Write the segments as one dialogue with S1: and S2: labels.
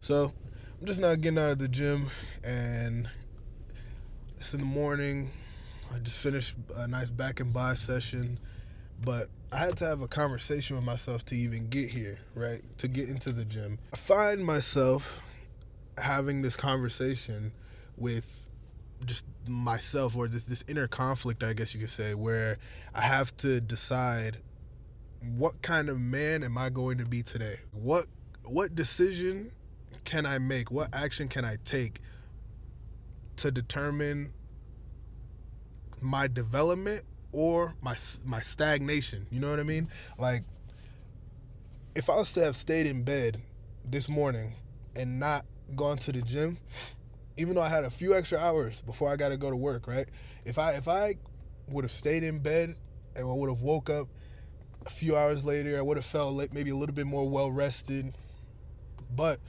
S1: So I'm just now getting out of the gym, and it's in the morning. I just finished a nice back and bi session, but I had to have a conversation with myself to even get here, right? To get into the gym. I find myself having this conversation with just myself, or this inner conflict, I guess you could say, where I have to decide what kind of man am I going to be today? What decision can I make? What action can I take to determine my development or my stagnation? You know what I mean? Like, if I was to have stayed in bed this morning and not gone to the gym, even though I had a few extra hours before I got to go to work, right? If I would have stayed in bed and I would have woke up a few hours later, I would have felt like maybe a little bit more well rested, but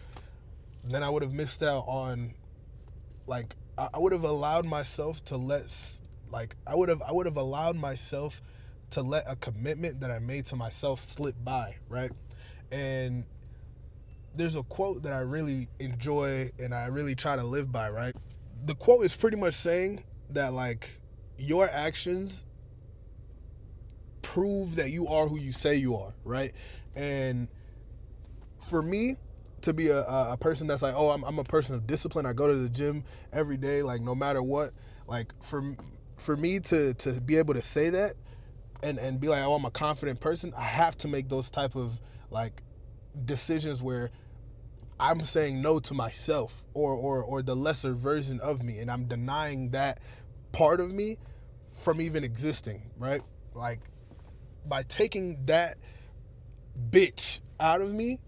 S1: then I would have missed out on, like, I would have allowed myself to I would have allowed myself to let a commitment that I made to myself slip by, right? And there's a quote that I really enjoy and I really try to live by, right? The quote is pretty much saying that, like, your actions prove that you are who you say you are, right? And for me to be a person that's like, oh, I'm a person of discipline, I go to the gym every day, like, no matter what, like, for me to be able to say that and be like, oh, I'm a confident person, I have to make those type of, like, decisions where I'm saying no to myself or the lesser version of me, and I'm denying that part of me from even existing, right? Like, by taking that bitch out of me,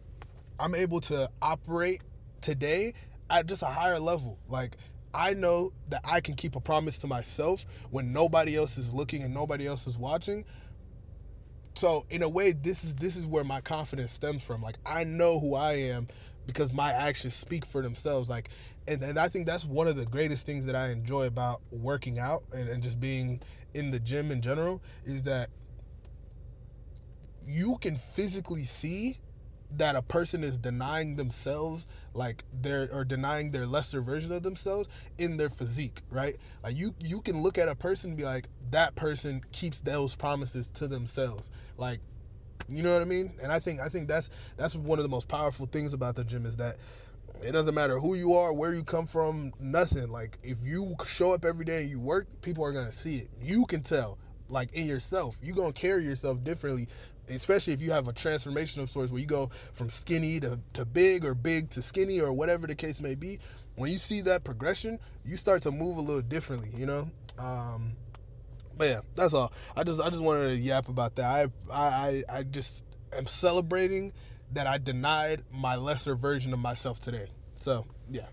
S1: I'm able to operate today at just a higher level. Like, I know that I can keep a promise to myself when nobody else is looking and nobody else is watching. So in a way, this is where my confidence stems from. Like, I know who I am because my actions speak for themselves. Like, and I think that's one of the greatest things that I enjoy about working out and just being in the gym in general, is that you can physically see that a person is denying themselves, like, denying their lesser version of themselves in their physique, right? Like, you can look at a person and be like, that person keeps those promises to themselves. Like, you know what I mean? And I think that's one of the most powerful things about the gym, is that it doesn't matter who you are, where you come from, nothing. Like, if you show up every day and you work, people are gonna see it. You can tell, like, in yourself. You're gonna carry yourself differently, especially if you have a transformation of sorts where you go from skinny to big, or big to skinny, or whatever the case may be. When you see that progression, you start to move a little differently, you know? But yeah, that's all. I just wanted to yap about that. I just am celebrating that I denied my lesser version of myself today. So yeah.